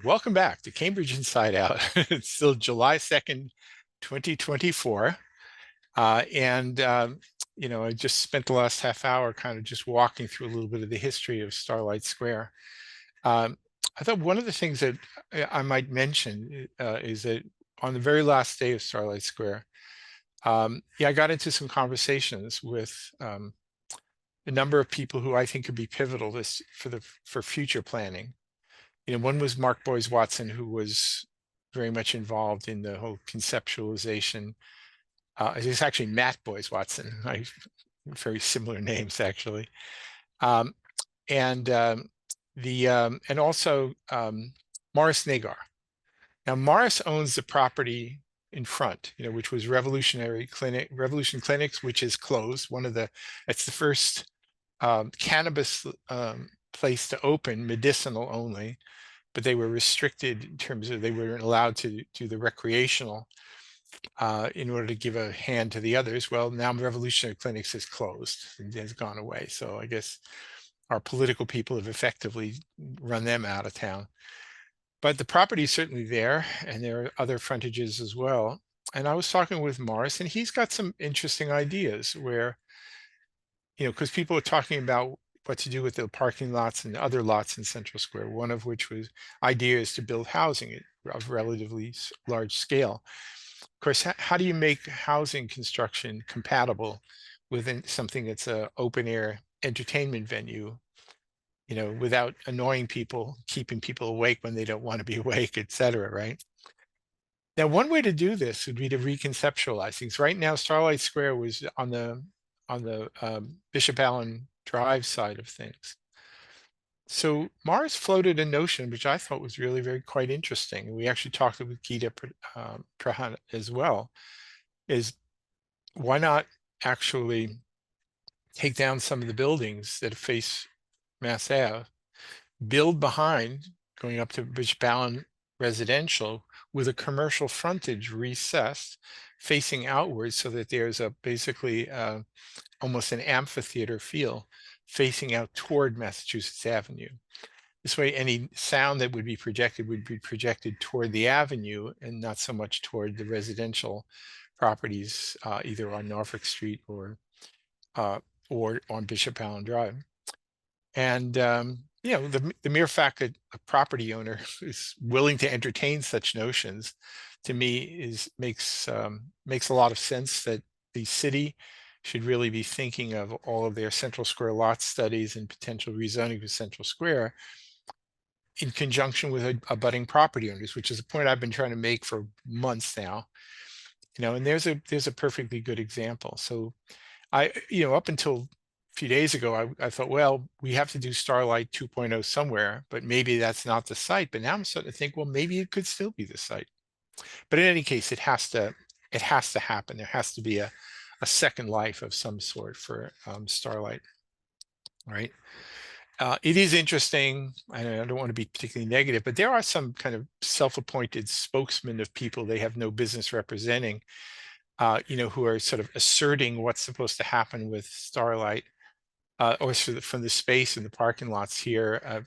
welcome back to Cambridge Inside Out. It's still July 2nd, 2024. I just spent the last half hour kind of just walking through a little bit of the history of Starlight Square. Um, I thought one of the things that I might mention is that on the very last day of Starlight Square, I got into some conversations with a number of people who I think could be pivotal for future planning. One was Mark Boyes Watson, who was very much involved in the whole conceptualization. It's actually Matt Boyes Watson. Very similar names, actually. Um, and and also Morris Nagar. Now, Morris owns the property in front, which was Revolution Clinics, which is closed. It's the first cannabis place to open, medicinal only, but they were restricted in terms of they weren't allowed to do the recreational in order to give a hand to the others. Well, now Revolutionary Clinics is closed and has gone away. So I guess our political people have effectively run them out of town. But the property is certainly there, and there are other frontages as well. And I was talking with Morris, and he's got some interesting ideas where, because people are talking about what to do with the parking lots and other lots in Central Square, one of which was ideas to build housing of relatively large scale. Of course, how do you make housing construction compatible with something that's an open air entertainment venue, without annoying people, keeping people awake when they don't want to be awake, et cetera, right? Now, one way to do this would be to reconceptualize things. Right now, Starlight Square was on the Bishop Allen Drive side of things. So Mars floated a notion, which I thought was really quite interesting. We actually talked with Gita Prahan as well, is why not actually take down some of the buildings that face Mass Ave, build behind, going up to Bishop Allen residential with a commercial frontage recessed, facing outwards so that there's basically almost an amphitheater feel facing out toward Massachusetts Avenue. This way, any sound that would be projected toward the avenue and not so much toward the residential properties, either on Norfolk Street or on Bishop Allen Drive. And the mere fact that a property owner is willing to entertain such notions, to me, makes a lot of sense. That the city should really be thinking of all of their Central Square lot studies and potential rezoning for Central Square in conjunction with abutting property owners, which is a point I've been trying to make for months now. And there's a perfectly good example. So up until a few days ago, I thought, well, we have to do Starlight 2.0 somewhere, but maybe that's not the site. But now I'm starting to think, well, maybe it could still be the site. But in any case, it has to happen. There has to be a second life of some sort for Starlight, right? It is interesting. I don't want to be particularly negative, but there are some kind of self-appointed spokesmen of people they have no business representing, who are sort of asserting what's supposed to happen with Starlight, or from the space in the parking lots here,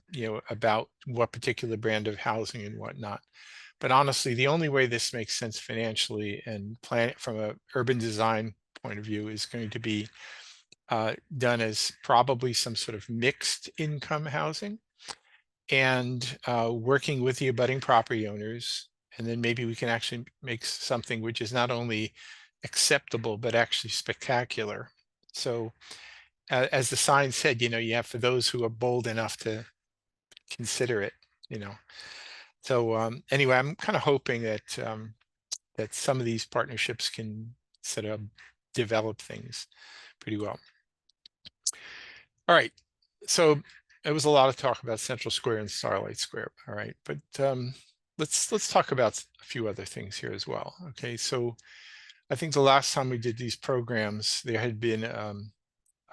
about what particular brand of housing and whatnot. But honestly, the only way this makes sense financially and from an urban design point of view is going to be done as probably some sort of mixed income housing, and working with the abutting property owners. And then maybe we can actually make something which is not only acceptable, but actually spectacular. So as the sign said, you have for those who are bold enough to consider it, So anyway, I'm kind of hoping that some of these partnerships can sort of develop things pretty well. All right, so it was a lot of talk about Central Square and Starlight Square. All right, but let's talk about a few other things here as well. Okay, so I think the last time we did these programs, there had been a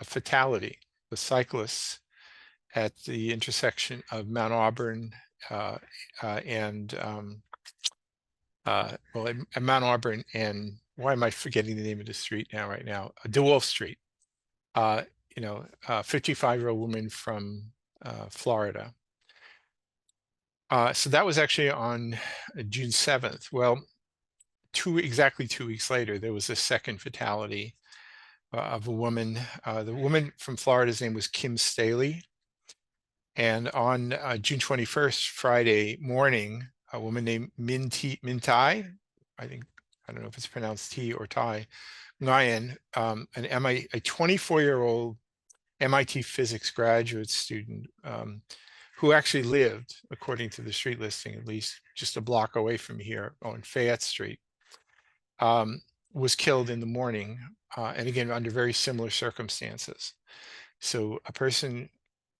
fatality, the cyclists at the intersection of Mt Auburn and Mt Auburn and, why am I forgetting the name of the street right now? DeWolfe Street. 55-year-old woman from Florida. So that was actually on June 7th. Well, exactly 2 weeks later, there was a second fatality of a woman. The woman from Florida's name was Kim Staley. And on June 21st, Friday morning, a woman named Mintai, I think, I don't know if it's pronounced T or Tai, Nguyen, a 24-year-old MIT physics graduate student who actually lived, according to the street listing, at least just a block away from here on Fayette Street, was killed in the morning, and again, under very similar circumstances. So a person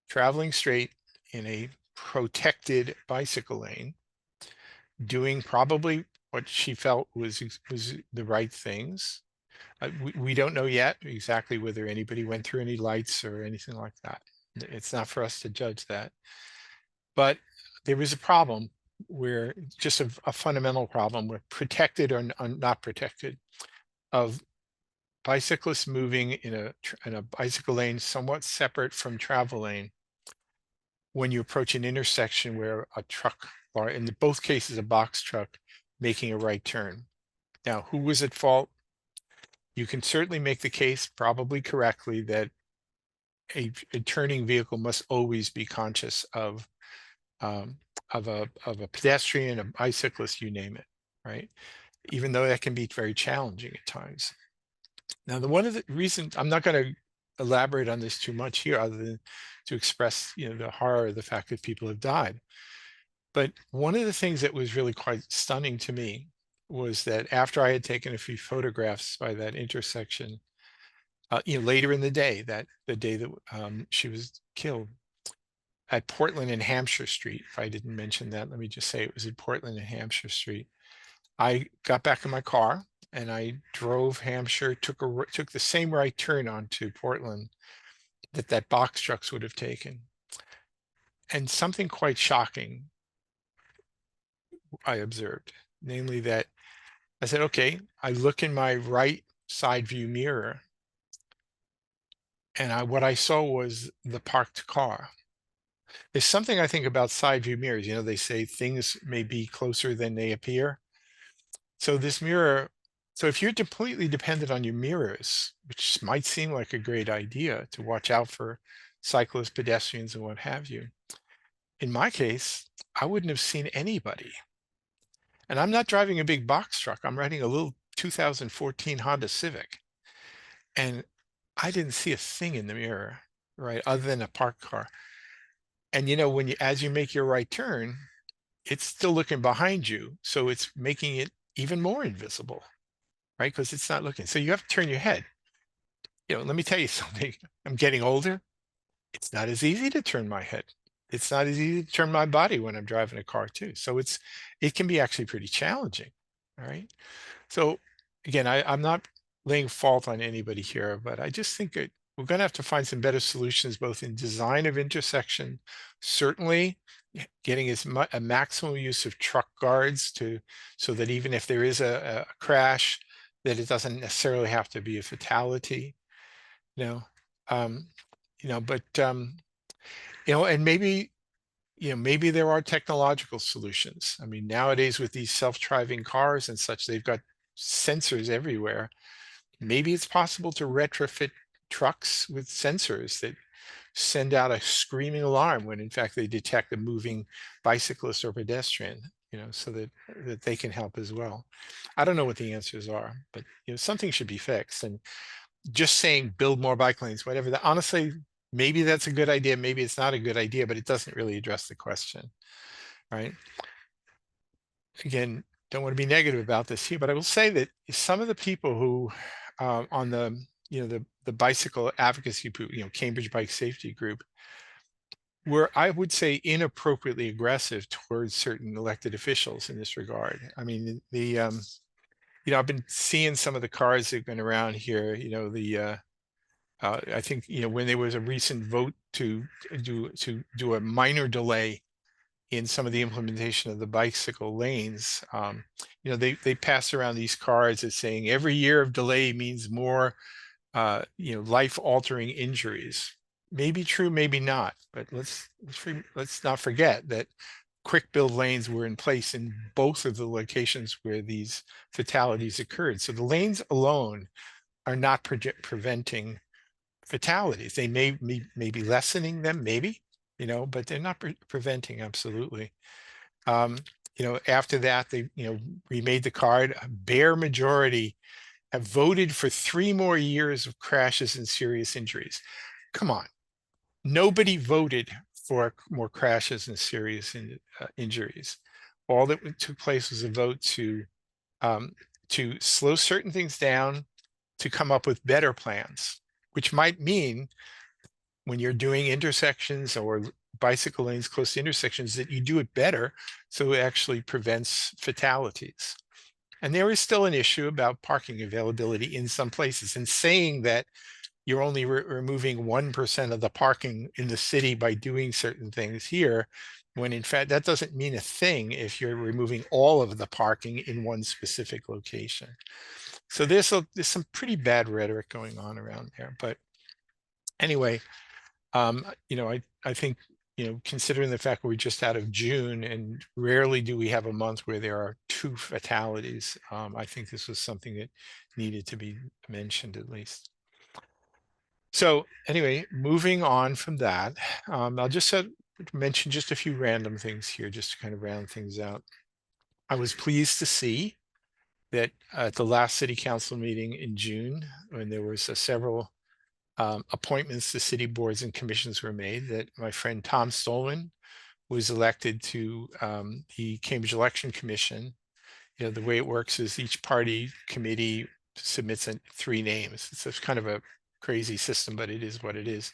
traveling straight in a protected bicycle lane, doing probably what she felt was the right things. We don't know yet exactly whether anybody went through any lights or anything like that. It's not for us to judge that. But there was a problem where just a fundamental problem with protected or not protected of bicyclists moving in a bicycle lane somewhat separate from travel lane when you approach an intersection where a truck, or in both cases a box truck, making a right turn. Now, who was at fault? You can certainly make the case, probably correctly, that a turning vehicle must always be conscious of a pedestrian, a bicyclist, you name it, right? Even though that can be very challenging at times. Now, one of the reasons, I'm not going to elaborate on this too much here, other than to express, the horror of the fact that people have died. But one of the things that was really quite stunning to me was that after I had taken a few photographs by that intersection, later in the day, the day that she was killed, at Portland and Hampshire Street. If I didn't mention that, let me just say it was at Portland and Hampshire Street. I got back in my car and I drove Hampshire, took the same right turn onto Portland that box trucks would have taken. And something quite shocking I observed, namely that I said, okay, I look in my right side view mirror and what I saw was the parked car. There's something I think about side view mirrors. They say things may be closer than they appear. So this mirror, so if you're completely dependent on your mirrors, which might seem like a great idea to watch out for cyclists, pedestrians, and what have you, in my case, I wouldn't have seen anybody. And I'm not driving a big box truck. I'm riding a little 2014 Honda Civic. And I didn't see a thing in the mirror, right, other than a parked car. And as you make your right turn, it's still looking behind you, so it's making it even more invisible, right? Because it's not looking. So you have to turn your head. Let me tell you something. I'm getting older. It's not as easy to turn my head. It's not as easy to turn my body when I'm driving a car too. So it can be actually pretty challenging. All right. So again, I'm not laying fault on anybody here, but I just think that we're going to have to find some better solutions, both in design of intersection, certainly getting a maximum use of truck guards so that even if there is a crash, that it doesn't necessarily have to be a fatality, you know, um, but and maybe there are technological solutions. I mean, nowadays with these self-driving cars and such, they've got sensors everywhere. Maybe it's possible to retrofit trucks with sensors that send out a screaming alarm when in fact they detect a moving bicyclist or pedestrian, so that they can help as well. I don't know what the answers are, but something should be fixed. And just saying build more bike lanes, whatever that, honestly, maybe that's a good idea, maybe it's not a good idea, but it doesn't really address the question, right? Again, don't want to be negative about this here, but I will say that some of the people who on the bicycle advocacy group, Cambridge Bike Safety Group, were, I would say, inappropriately aggressive towards certain elected officials in this regard. I mean, I've been seeing some of the cars that have been around here, I think, when there was a recent vote to do a minor delay in some of the implementation of the bicycle lanes, they pass around these cards as saying every year of delay means more, life-altering injuries. Maybe true, maybe not, but let's not forget that quick build lanes were in place in both of the locations where these fatalities occurred. So the lanes alone are not preventing fatalities. They may be lessening them, maybe, but they're not preventing, absolutely. After that, they, remade the card. A bare majority have voted for 3 more years of crashes and serious injuries. Come on. Nobody voted for more crashes and serious injuries. All that took place was a vote to slow certain things down, to come up with better plans, which might mean when you're doing intersections or bicycle lanes close to intersections that you do it better, so it actually prevents fatalities. And there is still an issue about parking availability in some places, and saying that you're only removing 1% of the parking in the city by doing certain things here, when in fact that doesn't mean a thing if you're removing all of the parking in one specific location. So there's some pretty bad rhetoric going on around there. But anyway, I think, considering the fact we're just out of June and rarely do we have a month where there are 2 fatalities, I think this was something that needed to be mentioned at least. So anyway, moving on from that, I'll just mention just a few random things here just to kind of round things out. I was pleased to see that at the last city council meeting in June, when there was several appointments to city boards and commissions were made, that my friend Tom Stolman was elected to the Cambridge Election Commission. The way it works is each party committee submits 3 names. It's kind of a crazy system, but it is what it is.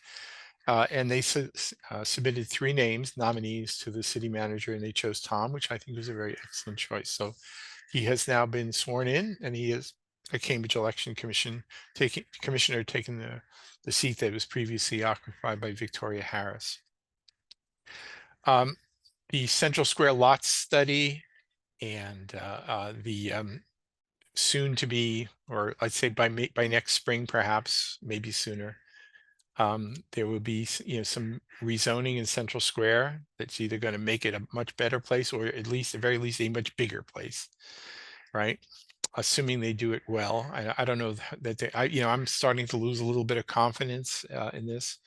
And they submitted 3 names, nominees, to the city manager, and they chose Tom, which I think was a very excellent choice. So he has now been sworn in, and he is a Cambridge Election Commissioner taking the seat that was previously occupied by Victoria Harris. The Central Square lot study and the soon to be, or I'd say by next spring, perhaps, maybe sooner, there will be some rezoning in Central Square that's either going to make it a much better place, or at very least a much bigger place, right? Assuming they do it well. I don't know that I'm starting to lose a little bit of confidence in this.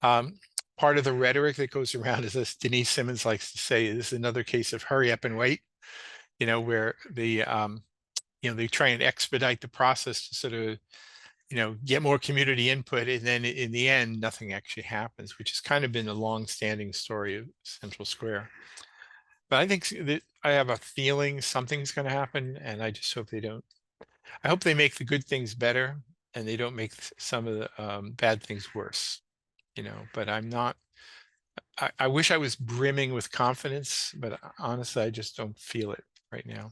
Part of the rhetoric that goes around is this: Denise Simmons likes to say, this is another case of hurry up and wait, where they try and expedite the process to sort of, get more community input, and then in the end, nothing actually happens, which has kind of been a long-standing story of Central Square. But I think that I have a feeling something's going to happen, and I just hope they don't. I hope they make the good things better, and they don't make some of the bad things worse. But I'm not. I wish I was brimming with confidence, but honestly, I just don't feel it right now.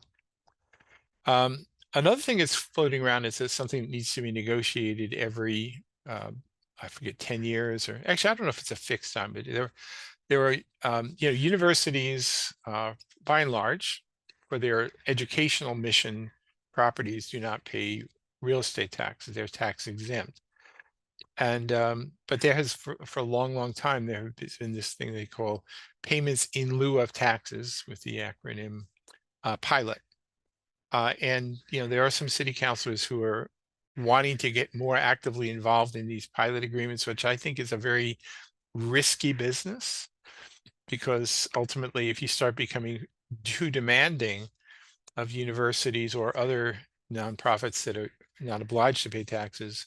Another thing that's floating around is that something that needs to be negotiated every, I forget, 10 years, or actually, I don't know if it's a fixed time, but there are, universities, by and large, for their educational mission properties, do not pay real estate taxes. They're tax exempt. And but there has, for a long time, there has been this thing they call payments in lieu of taxes, with the acronym PILOT. And there are some city councilors who are wanting to get more actively involved in these pilot agreements, which I think is a very risky business, because ultimately, if you start becoming too demanding of universities or other nonprofits that are not obliged to pay taxes,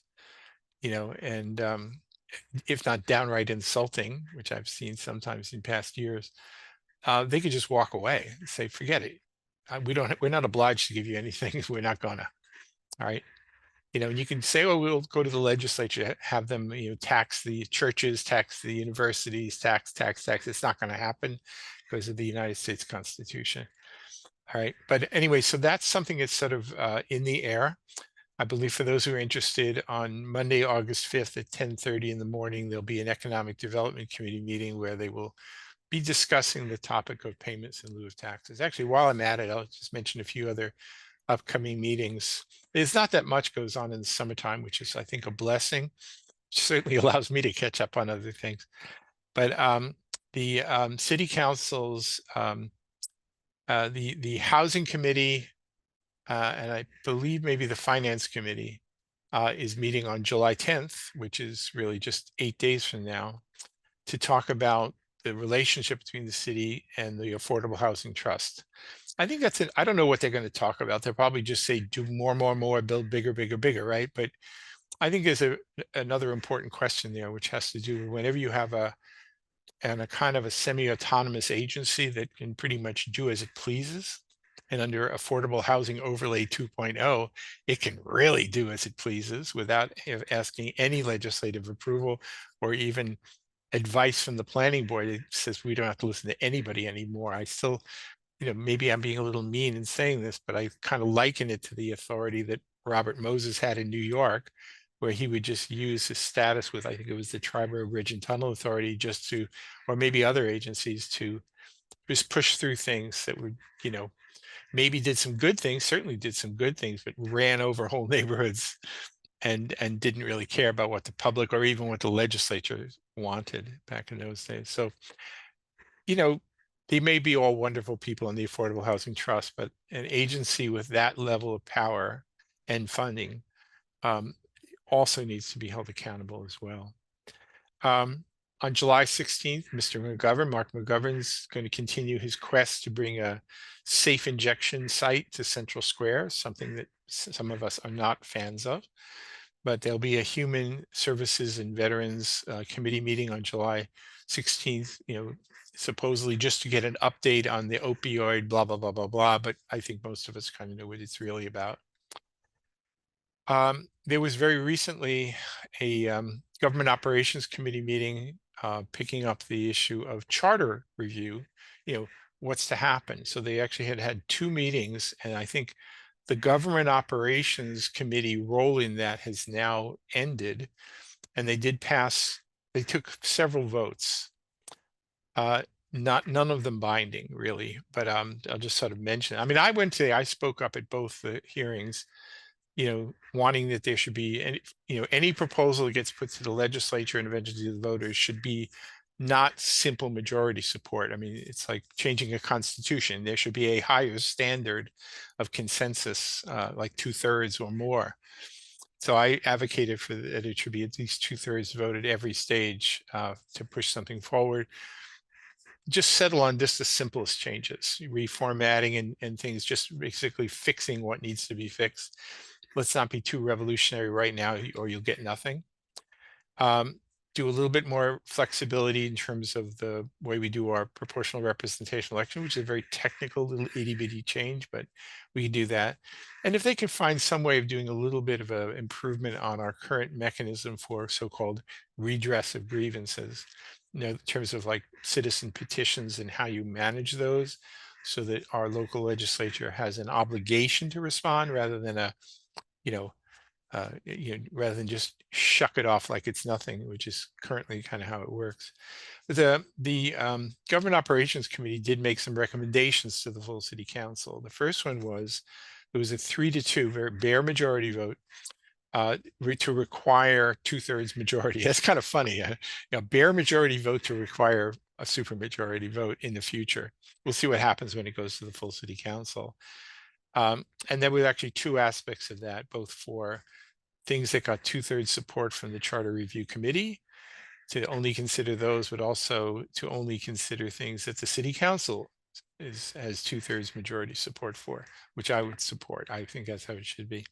and if not downright insulting, which I've seen sometimes in past years, they could just walk away and say, forget it. We're not obliged to give you anything. We're not gonna. All right. And you can say, oh, we'll go to the legislature, have them, tax the churches, tax the universities, tax. It's not going to happen because of the United States Constitution. All right. But anyway, so that's something that's sort of in the air. I believe for those who are interested, on Monday, August 5th at 10:30 in the morning, there'll be an Economic Development Committee meeting where they will be discussing the topic of payments in lieu of taxes. Actually, while I'm at it, I'll just mention a few other upcoming meetings. There's not that much goes on in the summertime, which is, I think, a blessing. It certainly allows me to catch up on other things. But the city council's the housing committee, and I believe maybe the finance committee is meeting on July 10th, which is really just 8 days from now, to talk about the relationship between the city and the Affordable Housing Trust. I think that's it. I don't know what they're going to talk about. They'll probably just say do more, more, more, build bigger, bigger, bigger, right? But I think there's another important question there, which has to do with whenever you have a kind of a semi-autonomous agency that can pretty much do as it pleases. And under Affordable Housing Overlay 2.0, it can really do as it pleases without asking any legislative approval or even advice from the planning board. It says we don't have to listen to anybody anymore. I still, maybe I'm being a little mean in saying this, but I kind of liken it to the authority that Robert Moses had in New York, where he would just use his status with, I think it was the Triborough Bridge and Tunnel Authority, just to, or maybe other agencies, to just push through things that would, maybe did some good things, certainly did some good things, but ran over whole neighborhoods and didn't really care about what the public or even what the legislature wanted back in those days. So, they may be all wonderful people in the Affordable Housing Trust, but an agency with that level of power and funding also needs to be held accountable as well. On July 16th, Mark McGovern's going to continue his quest to bring a safe injection site to Central Square, something that some of us are not fans of. But there'll be a Human Services and Veterans Committee meeting on July 16th, supposedly just to get an update on the opioid, blah, blah, blah, blah, blah. But I think most of us kind of know what it's really about. There was very recently a Government Operations Committee meeting picking up the issue of charter review, what's to happen. So they actually had two meetings, and I think the Government Operations Committee role in that has now ended, and they took several votes. None of them binding really, but I'll just sort of mention. I mean, I spoke up at both the hearings, wanting that there should be any proposal that gets put to the legislature and eventually to the voters should be not simple majority support. I mean, it's like changing a constitution. There should be a higher standard of consensus, like 2/3 or more. So I advocated for that it should be at least 2/3 voted every stage to push something forward. Just settle on just the simplest changes, reformatting and things, just basically fixing what needs to be fixed. Let's not be too revolutionary right now or you'll get nothing. Do a little bit more flexibility in terms of the way we do our proportional representation election, which is a very technical little itty bitty change, but we can do that. And if they can find some way of doing a little bit of an improvement on our current mechanism for so-called redress of grievances, in terms of like citizen petitions and how you manage those, so that our local legislature has an obligation to respond rather than rather than just shuck it off like it's nothing, which is currently kind of how it works. The Government Operations Committee did make some recommendations to the full City Council. The first one was, it was a 3-2, very bare majority vote to require 2/3 majority. That's kind of funny. Bare majority vote to require a supermajority vote in the future. We'll see what happens when it goes to the full City Council. And there were actually two aspects of that, both for things that got 2/3 support from the Charter Review Committee, to only consider those, but also to only consider things that the City Council has 2/3 majority support for, which I would support. I think that's how it should be.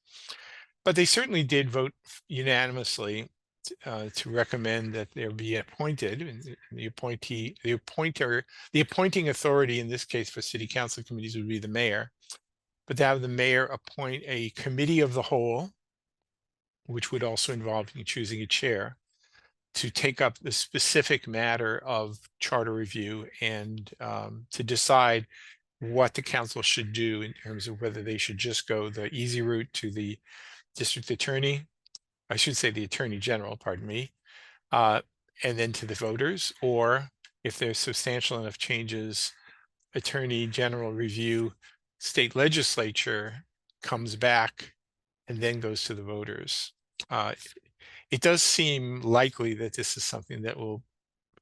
But they certainly did vote unanimously to recommend that there be appointed, and the appointing authority in this case for City Council committees would be the mayor, but to have the mayor appoint a committee of the whole, which would also involve choosing a chair, to take up the specific matter of charter review and to decide what the council should do in terms of whether they should just go the easy route to the district attorney, I should say the attorney general, pardon me, and then to the voters, or if there's substantial enough changes, attorney general review, state legislature comes back and then goes to the voters. It does seem likely that this is something that will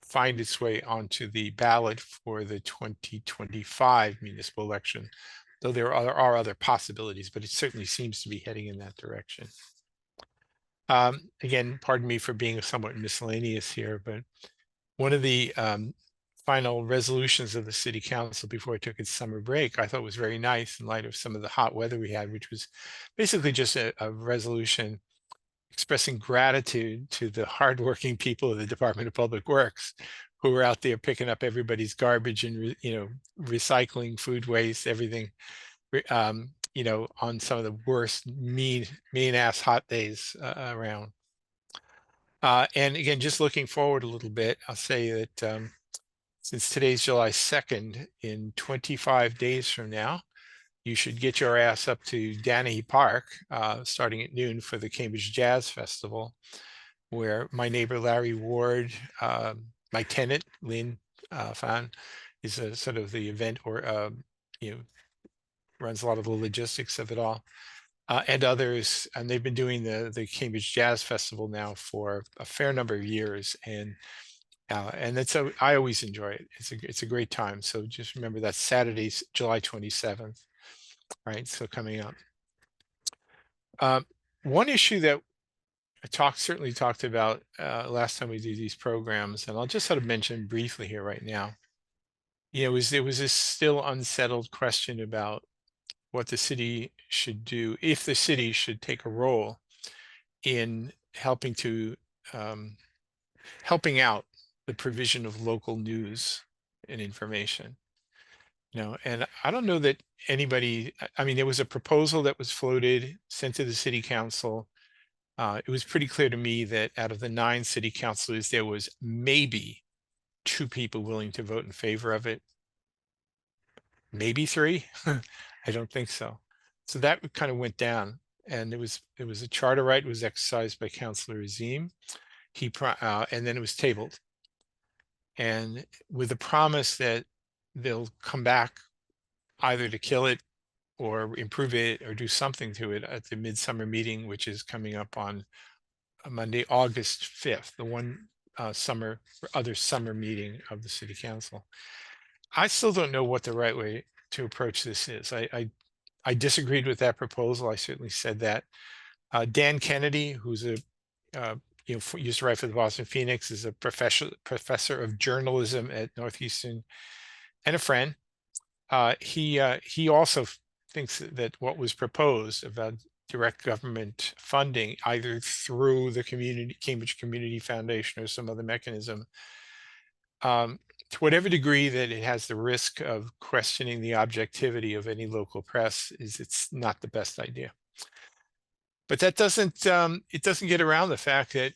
find its way onto the ballot for the 2025 municipal election, though are other possibilities, but it certainly seems to be heading in that direction. Again, pardon me for being somewhat miscellaneous here, but one of the final resolutions of the city council before it took its summer break, I thought was very nice in light of some of the hot weather we had, which was basically just a resolution expressing gratitude to the hardworking people of the Department of Public Works who were out there picking up everybody's garbage and recycling food waste, everything, on some of the worst mean ass hot days around. And again, just looking forward a little bit, I'll say that since today's July 2nd, in 25 days from now, you should get your ass up to Danahy Park starting at noon for the Cambridge Jazz Festival, where my neighbor Larry Ward, my tenant Lynn Fan, is a sort of the event or runs a lot of the logistics of it all, and others. And they've been doing the Cambridge Jazz Festival now for a fair number of years, and I always enjoy it. It's a great time. So just remember that Saturday, July 27th, right? So coming up. One issue that I certainly talked about last time we did these programs, and I'll just sort of mention briefly here right now. There was this still unsettled question about what the city should do, if the city should take a role in helping out the provision of local news and information. And I don't know that anybody, I mean, there was a proposal that was floated, sent to the city council. It was pretty clear to me that out of the 9 city councilors, there was maybe 2 people willing to vote in favor of it. Maybe 3. I don't think so. So that kind of went down, and it was a charter right was exercised by Councillor Azim. And then it was tabled, and with the promise that they'll come back either to kill it or improve it or do something to it at the midsummer meeting, which is coming up on Monday, August 5th, the one other summer meeting of the city council. I still don't know what the right way to approach this is. I disagreed with that proposal. I certainly said that. Dan Kennedy, who's used to write for the Boston Phoenix, is a professor of journalism at Northeastern and a friend. He also thinks that what was proposed about direct government funding, either through the Cambridge Community Foundation or some other mechanism, to whatever degree that it has the risk of questioning the objectivity of any local press, it's not the best idea. But that doesn't it doesn't get around the fact that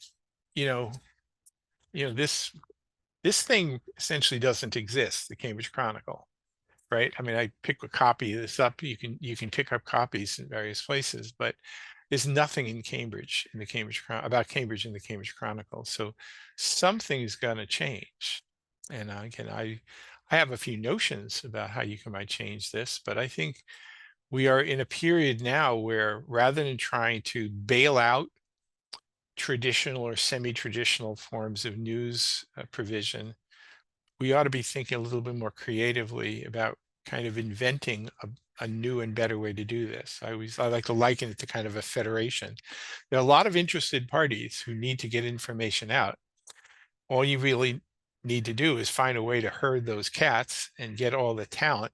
this thing essentially doesn't exist, the Cambridge Chronicle, right? I mean, I pick a copy of this up. You can pick up copies in various places, but there's nothing in Cambridge about Cambridge in the Cambridge Chronicle. So something's going to change. And again, I have a few notions about how you might change this, but I think we are in a period now where rather than trying to bail out traditional or semi-traditional forms of news provision, we ought to be thinking a little bit more creatively about kind of inventing a new and better way to do this. I like to liken it to kind of a federation. There are a lot of interested parties who need to get information out. All you really need to do is find a way to herd those cats and get all the talent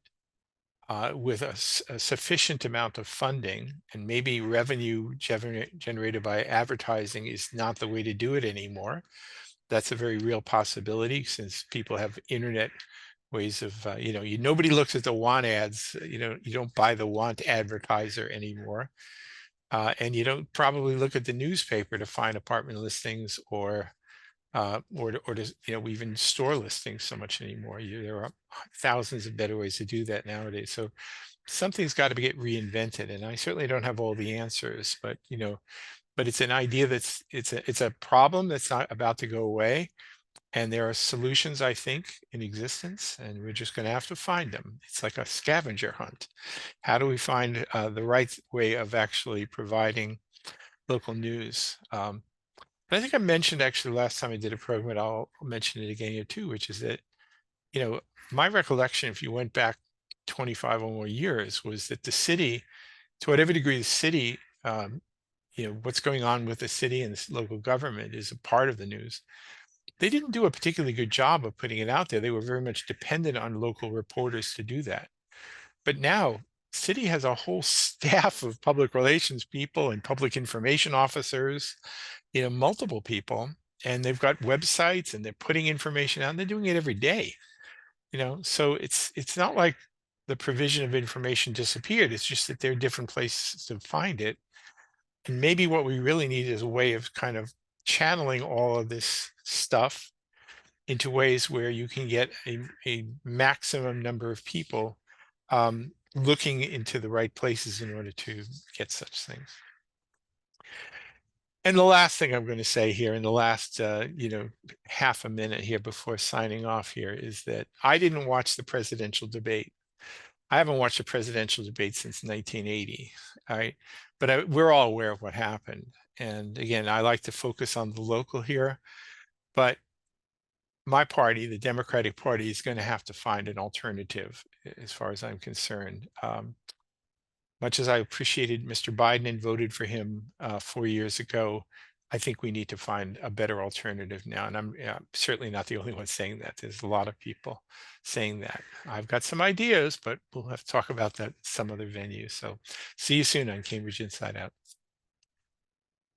with a sufficient amount of funding, and maybe revenue generated by advertising is not the way to do it anymore. That's a very real possibility since people have internet ways of, nobody looks at the want ads, you don't buy the want advertiser anymore. And you don't probably look at the newspaper to find apartment listings or even store listings so much anymore. There are thousands of better ways to do that nowadays. So something's got to get reinvented, and I certainly don't have all the answers, but it's an idea it's a problem that's not about to go away, and there are solutions, I think, in existence, and we're just going to have to find them. It's like a scavenger hunt. How do we find the right way of actually providing local news? But I think I mentioned actually last time I did a program, and I'll mention it again here too, which is that, you know, my recollection, if you went back 25 or more years, was that the city, to whatever degree the city, what's going on with the city and this local government is a part of the news. They didn't do a particularly good job of putting it out there. They were very much dependent on local reporters to do that. But now, city has a whole staff of public relations people and public information officers, multiple people, and they've got websites and they're putting information out and they're doing it every day. So it's not like the provision of information disappeared. It's just that there are different places to find it. And maybe what we really need is a way of kind of channeling all of this stuff into ways where you can get a maximum number of people looking into the right places in order to get such things. And the last thing I'm going to say here in the last, half a minute here before signing off here is that I didn't watch the presidential debate. I haven't watched a presidential debate since 1980. All right. But we're all aware of what happened. And again, I like to focus on the local here, but my party, the Democratic Party, is going to have to find an alternative as far as I'm concerned. Much as I appreciated Mr. Biden and voted for him 4 years ago, I think we need to find a better alternative now. And I'm certainly not the only one saying that. There's a lot of people saying that. I've got some ideas, but we'll have to talk about that at some other venue. So see you soon on Cambridge Inside Out.